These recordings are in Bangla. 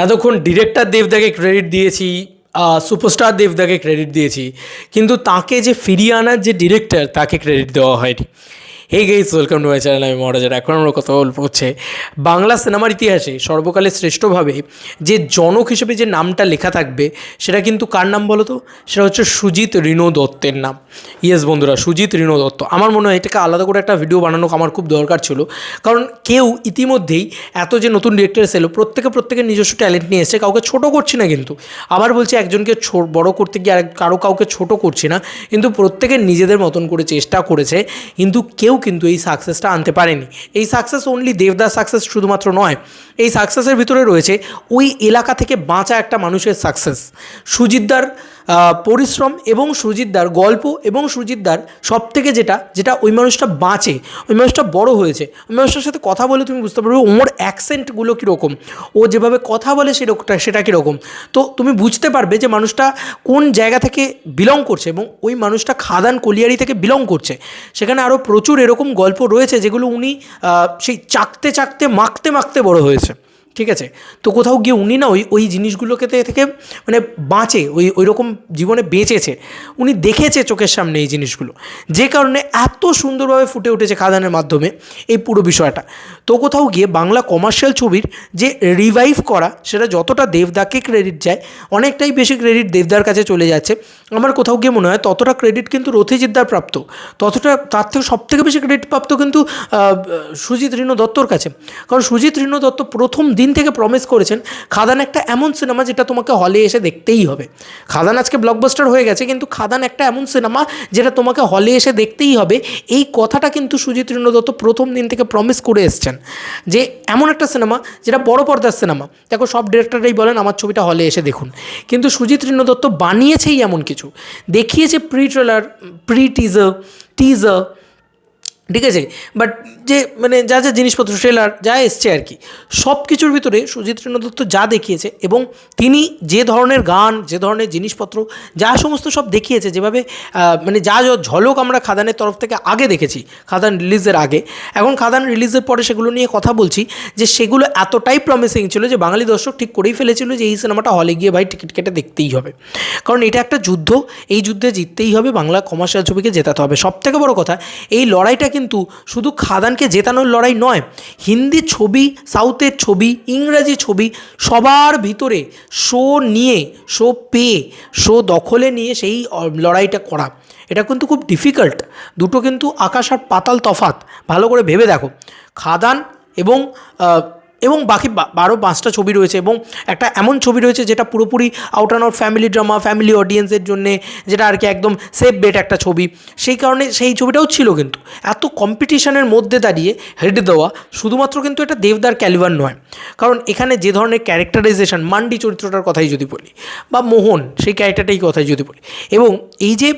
এতক্ষণ ডিরেক্টর দেবদাকে ক্রেডিট দিয়েছি, সুপারস্টার দেবদাকে ক্রেডিট দিয়েছি, কিন্তু তাকে যে ফিরিয়ে আনার যে ডিরেক্টর তাকে ক্রেডিট দেওয়া হয়নি। Hey guys, welcome to my channel. আমি মহারাজার। এখন আমরা কথা বলবো হচ্ছে বাংলা সিনেমার ইতিহাসে সর্বকালের শ্রেষ্ঠভাবে যে জনক হিসেবে যে নামটা লেখা থাকবে সেটা কিন্তু কার নাম বলো তো? সেটা হচ্ছে সুজিত রিনো দত্তের নাম। ইয়েস বন্ধুরা, সুজিত রিনো দত্ত। আমার মনে হয় এটাকে আলাদা করে একটা ভিডিও বানানো আমার খুব দরকার ছিল, কারণ কেউ ইতিমধ্যেই এত যে নতুন ডিরেক্টর এলো প্রত্যেকের নিজস্ব ট্যালেন্ট নিয়ে এসছে। কাউকে ছোটো করছি না, কিন্তু আবার বলছি একজনকে বড় করতে গিয়ে আর কাউকে ছোটো করছি না, কিন্তু প্রত্যেকের নিজেদের মতন করে চেষ্টা করেছে, কিন্তু কেউ কিন্তু এই সাকসেসটা আনতে পারেনি। এই সাকসেস অনলি দেবদাস সাকসেস শুধুমাত্র নয়, এই সাকসেসের ভিতরে রয়েছে ওই এলাকা থেকে বাঁচা একটা মানুষের সাকসেস। সুজিতদার পরিশ্রম এবং সুজিতদার গল্প এবং সুজিতদার সব থেকে যেটা ওই মানুষটা বাঁচে, ওই মানুষটা বড় হয়েছে, ওই মানুষটার সাথে কথা বলে তুমি বুঝতে পারবে ওর অ্যাকসেন্টগুলো কীরকম, ও যেভাবে কথা বলে সেটা কীরকম। তো তুমি বুঝতে পারবে যে মানুষটা কোন জায়গা থেকে বিলং করছে, এবং ওই মানুষটা খাদান কলিয়ারি থেকে বিলং করছে। সেখানে আরও প্রচুর এরকম গল্প রয়েছে যেগুলো উনি সেই চাকতে মাখতে বড় হয়েছে। ঠিক আছে, তো কোথাও গিয়ে উনি না ওই জিনিসগুলোকে থেকে মানে বাঁচে, ওই রকম জীবনে বেঁচেছে, উনি দেখেছে চোখের সামনে এই জিনিসগুলো, যে কারণে এত সুন্দরভাবে ফুটে উঠেছে খাদানের মাধ্যমে এই পুরো বিষয়টা। তো কোথাও গিয়ে বাংলা কমার্শিয়াল ছবির যে রিভাইভ করা, সেটা যতটা দেবদাকে ক্রেডিট যায়, অনেকটাই বেশি ক্রেডিট দেবদার কাছে চলে যাচ্ছে। আমার কোথাও গিয়ে মনে হয় ততটা ক্রেডিট কিন্তু রথিজিৎদার প্রাপ্ত, তার থেকে সবথেকে বেশি ক্রেডিট প্রাপ্ত কিন্তু সুজিত রিনো দত্তর কাছে। কারণ সুজিত রিনো দত্ত প্রথম দিন থেকে প্রমিস করেছেন খাদান একটা এমন সিনেমা যেটা তোমাকে হলে এসে দেখতেই হবে। খাদান আজকে ব্লকবাস্টার হয়ে গেছে, কিন্তু খাদান একটা এমন সিনেমা যেটা তোমাকে হলে এসে দেখতেই হবে, এই কথাটা কিন্তু সুজিত রিনো দত্ত প্রথম দিন থেকে প্রমিস করে এসছেন যে এমন একটা সিনেমা যেটা বড় পর্দার সিনেমা। দেখো, সব ডিরেক্টররাই বলেন আমার ছবিটা হলে এসে দেখুন, কিন্তু সুজিত রিনো দত্ত বানিয়েছেই এমন কিছু, দেখিয়েছে প্রি ট্রেলার, প্রি টিজার, ঠিক আছে, বাট যে মানে যা জিনিসপত্র ট্রেলার যা এসছে আর কি, সব কিছুর ভিতরে সুজিত রিনো দত্ত যা দেখিয়েছে, এবং তিনি যে ধরনের গান, যে ধরনের জিনিসপত্র, যা সমস্ত সব দেখিয়েছে, যেভাবে মানে যা ঝলক আমরা খাদানের তরফ থেকে আগে দেখেছি, খাদান রিলিজের আগে, এখন খাদান রিলিজের পরে সেগুলো নিয়ে কথা বলছি, যে সেগুলো এতটাই প্রমিসিং ছিল যে বাঙালি দর্শক ঠিক করেই ফেলেছিল যে এই সিনেমাটা হলে গিয়ে ভাই টিকিট কেটে দেখতেই হবে, কারণ এটা একটা যুদ্ধ, এই যুদ্ধে জিততেই হবে, বাংলা কমার্শিয়াল ছবিকে জেতাতে হবে। সবথেকে বড় কথা, এই লড়াইটা কিন্তু শুধু খাদানকে জেতানোর লড়াই নয়, হিন্দি ছবি, সাউথের ছবি, ইংরাজি ছবি, সবার ভিতরে শো নিয়ে, শো পেয়ে, শো দখলে নিয়ে সেই লড়াইটা করা, এটা কিন্তু খুব ডিফিকাল্ট। দুটো কিন্তু আকাশ আর পাতাল তফাৎ, ভালো করে ভেবে দেখো। খাদান এবং বাকি 5টা ছবি রয়েছে, এবং একটা এমন ছবি রয়েছে যেটা পুরোপুরি out and out family drama, family অডিয়েন্সের জন্যে, যেটা আর কি একদম সেফ বেট একটা ছবি। সেই কারণে সেই ছবিটাও ছিল, কিন্তু এত কম্পিটিশনের মধ্যে দাঁড়িয়ে হেড দেওয়া শুধুমাত্র কিন্তু এটা দেবদার ক্যালিবার নয়, কারণ এখানে যে ধরনের ক্যারেক্টারাইজেশন, মান্ডি চরিত্রটার কথাই যদি বলি, বা মোহন সেই ক্যারেক্টারটাই কথাই যদি বলি, এবং এই যে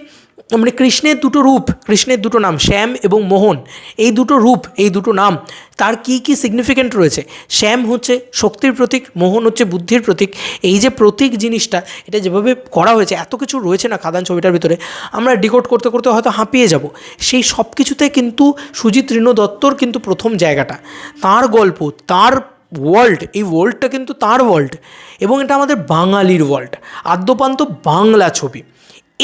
মানে কৃষ্ণের দুটো রূপ, কৃষ্ণের দুটো নাম শ্যাম এবং মোহন, এই দুটো রূপ, এই দুটো নাম, তার কী কী সিগনিফিক্যান্ট রয়েছে। শ্যাম হচ্ছে শক্তির প্রতীক, মোহন হচ্ছে বুদ্ধির প্রতীক। এই যে প্রতীক জিনিসটা, এটা যেভাবে করা হয়েছে, এত কিছু রয়েছে না খাদান ছবিটার ভিতরে, আমরা ডিকোড করতে করতে হয়তো হাঁপিয়ে যাব। সেই সব কিছুতে কিন্তু সুজিত রিনো দত্তর কিন্তু প্রথম জায়গাটা, তার গল্প, তার ওয়ার্ল্ড, এই ওয়ার্ল্ডটা কিন্তু তার ওয়ার্ল্ড, এবং এটা আমাদের বাঙালির ওয়ার্ল্ড, আদ্যপান্ত বাংলা ছবি।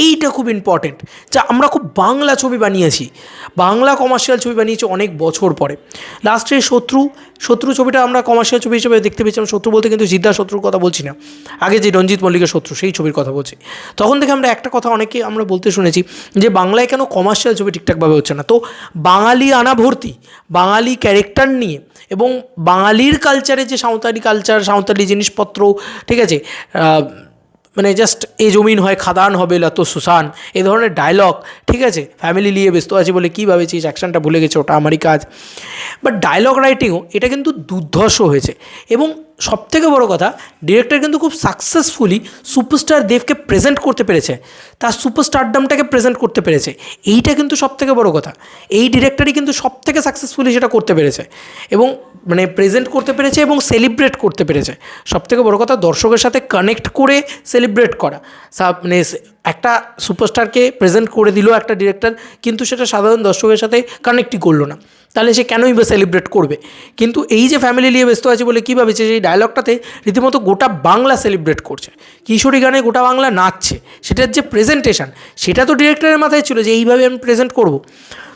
এইটা খুব ইম্পর্টেন্ট, যা আমরা খুব বাংলা ছবি বানিয়েছি, বাংলা কমার্শিয়াল ছবি বানিয়েছি অনেক বছর পরে। লাস্টে শত্রু ছবিটা আমরা কমার্শিয়াল ছবি হিসেবে দেখতে পেয়েছিলাম। শত্রু বলতে কিন্তু জিদ্দার শত্রুর কথা বলছি না, আগে যে রঞ্জিত মল্লিকের শত্রু, সেই ছবির কথা বলছি। তখন থেকে আমরা একটা কথা অনেকে আমরা বলতে শুনেছি যে বাংলায় কেন কমার্শিয়াল ছবি ঠিকঠাকভাবে হচ্ছে না। তো বাঙালি আনা ভর্তি, বাঙালি ক্যারেক্টার নিয়ে, এবং বাঙালির কালচারে যে সাঁওতালি কালচার, সাঁওতালি জিনিসপত্র, ঠিক আছে, মানে জাস্ট এ জমিন হয় খাদান হবে লাতো সুসান, এই ধরনের ডায়লগ, ঠিক আছে, ফ্যামিলি নিয়ে ব্যস্ত আছি বলে কী ভাবেছিস, অ্যাকশনটা ভুলে গেছে, ওটা আমারই কাজ। বাট ডায়লগ রাইটিংও এটা কিন্তু দুর্ধর্ষ হয়েছে, এবং সবথেকে বড় কথা, ডিরেক্টর কিন্তু খুব সাকসেসফুলি সুপারস্টার দেবকে প্রেজেন্ট করতে পেরেছে, তার সুপারস্টারডামটাকে প্রেজেন্ট করতে পেরেছে। এইটা কিন্তু সবথেকে বড় কথা, এই ডিরেক্টরই কিন্তু সবথেকে সাকসেসফুলি সেটা করতে পেরেছে। এবং মানে প্রেজেন্ট করতে পেরেছে এবং সেলিব্রেট করতে পেরেছে। সবথেকে বড় কথা দর্শকের সাথে কানেক্ট করে সেলিব্রেট করা। মানে একটা সুপারস্টারকে প্রেজেন্ট করে দিল একটা ডিরেক্টর, কিন্তু সেটা সাধারণ দর্শকের সাথে কানেক্টই করলো না, তাহলে সে কেনই বা সেলিব্রেট করবে? কিন্তু এই যে ফ্যামিলি নিয়ে ব্যস্ত আছে বলে কী ভাবেছে, সেই ডায়লগটাতে রীতিমতো গোটা বাংলা সেলিব্রেট করছে, কিশোরী গানে গোটা বাংলা নাচছে। সেটার যে প্রেজেন্টেশন, সেটা তো ডিরেক্টরের মাথায় ছিল যে এইভাবে আমি প্রেজেন্ট করব।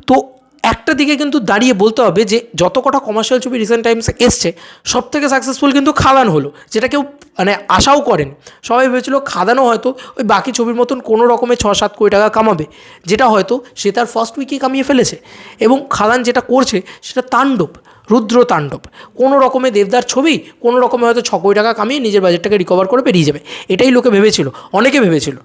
তো একটা দিকে কিন্তু দাঁড়িয়ে বলতে হবে যে যত কটা কমার্শিয়াল ছবি রিসেন্ট টাইমসে এসছে, সব থেকে সাকসেসফুল কিন্তু খাদান হলো, যেটা কেউ মানে আশাও করেন। সবাই ভেবেছিল খাদানও হয়তো ওই বাকি ছবির মতন কোনো রকমের 6-7 কোটি টাকা কামাবে, যেটা হয়তো সে তার ফার্স্ট উইকেই কামিয়ে ফেলেছে। এবং খাদান যেটা করছে সেটা তাণ্ডব, রুদ্র তাণ্ডব। কোনো রকমে দেবদার ছবি কোনো রকমে হয়তো 6 কোটি টাকা কামিয়ে নিজের বাজেটটাকে রিকভার করে বেরিয়ে যাবে, এটাই লোকে ভেবেছিল, অনেকে ভেবেছিল।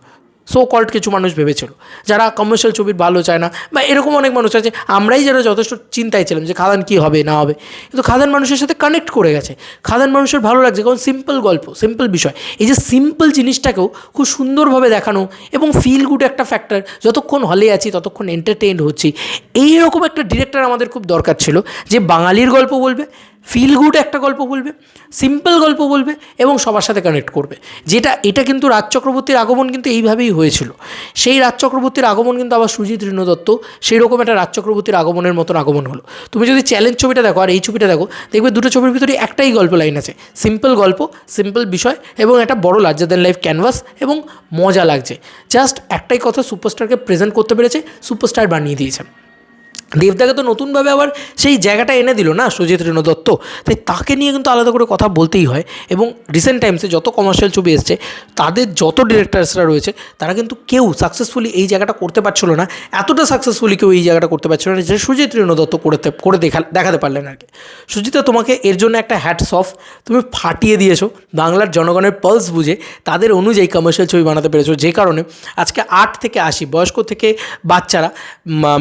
সো কল্ড কিছু মানুষ ভেবেছিল যারা কমার্শিয়াল ছবির ভালো চায় না, বা এরকম অনেক মানুষ আছে, আমরাই যারা যথেষ্ট চিন্তায় ছিলাম যে খাদান কী হবে না হবে। কিন্তু খাদান মানুষের সাথে কানেক্ট করে গেছে, খাদান মানুষের ভালো লাগছে, কারণ সিম্পল গল্প, সিম্পল বিষয়। এই যে সিম্পল জিনিসটাকেও খুব সুন্দরভাবে দেখানো এবং ফিল গুড একটা ফ্যাক্টর, যতক্ষণ হলে আছি ততক্ষণ এন্টারটেইনড হচ্ছি, এইরকম একটা ডিরেক্টর আমাদের খুব দরকার ছিল, যে বাঙালির গল্প বলবে, ফিল গুড একটা গল্প বলবে, সিম্পল গল্প বলবে এবং সবার সাথে কানেক্ট করবে। এটা কিন্তু রাজ চক্রবর্তীর আগমন কিন্তু এইভাবেই হয়েছিল। সেই রাজ চক্রবর্তীর আগমন কিন্তু আবার সুজিত ঋণ দত্ত সেই রকম একটা রাজ চক্রবর্তীর আগমনের মতন আগমন হলো। তুমি যদি চ্যালেঞ্জ ছবিটা দেখো আর এই ছবিটা দেখো, দেখবে দুটো ছবির ভিতরে একটাই গল্প লাইন আছে, সিম্পল গল্প, সিম্পল বিষয় এবং একটা বড় লার্জার দ্যান লাইফ ক্যানভাস, এবং মজা লাগছে। জাস্ট একটাই কথা, সুপারস্টারকে প্রেজেন্ট করতে পেরেছে, সুপারস্টার বানিয়ে দিয়েছে। দেবদাকে তো নতুনভাবে আবার সেই জায়গাটা এনে দিল না সুজিত ঋণ দত্ত, তাই তাকে নিয়ে কিন্তু আলাদা করে কথা বলতেই হয়। এবং রিসেন্ট টাইমসে যত কমার্শিয়াল ছবি এসছে, তাদের যত ডিরেক্টরসরা রয়েছে, তারা কিন্তু কেউ সাকসেসফুলি এই জায়গাটা করতে পারছিল না, এতটা সাকসেসফুলি কেউ এই জায়গাটা করতে পারছিল না যে সুজিত ঋণ দত্ত করে দেখাতে পারলেন আর কি। সুজিতা, তোমাকে এর জন্য একটা হ্যাটস অফ, তুমি ফাটিয়ে দিয়েছো, বাংলার জনগণের পালস বুঝে তাদের অনুযায়ী কমার্শিয়াল ছবি বানাতে পেরেছো, যে কারণে আজকে 8 থেকে 80 বয়স্ক থেকে বাচ্চারা,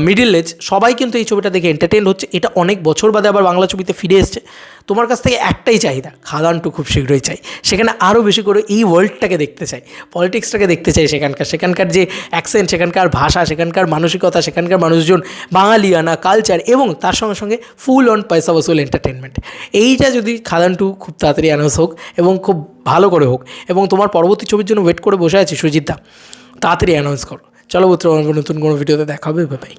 মিডিল এজ, সবাই কিন্তু এই ছবিটা দেখে এন্টারটেইন হচ্ছে। এটা অনেক বছর বাদে আবার বাংলা ছবিতে ফিরে এসছে। তোমার কাছ থেকে একটাই চাহিদা, খাদানটু খুব শীঘ্রই চাই, সেখানে আরও বেশি করে এই ওয়ার্ল্ডটাকে দেখতে চাই, পলিটিক্সটাকে দেখতে চাই, সেখানকার যে অ্যাকসেন্ট, সেখানকার ভাষা, সেখানকার মানসিকতা, সেখানকার মানুষজন, বাঙালিয়ানা কালচার, এবং তার সঙ্গে সঙ্গে ফুল অন পয়সা বসুল এন্টারটেনমেন্ট। এইটা যদি খাদানটু খুব তাড়াতাড়ি অ্যানাউন্স হোক এবং খুব ভালো করে হোক, এবং তোমার পরবর্তী ছবির জন্য ওয়েট করে বসে আছি সুজিতদা, তাড়াতাড়ি অ্যানাউন্স করো। চলো পুত্র, নতুন কোনো ভিডিওতে দেখা হবে, বাই।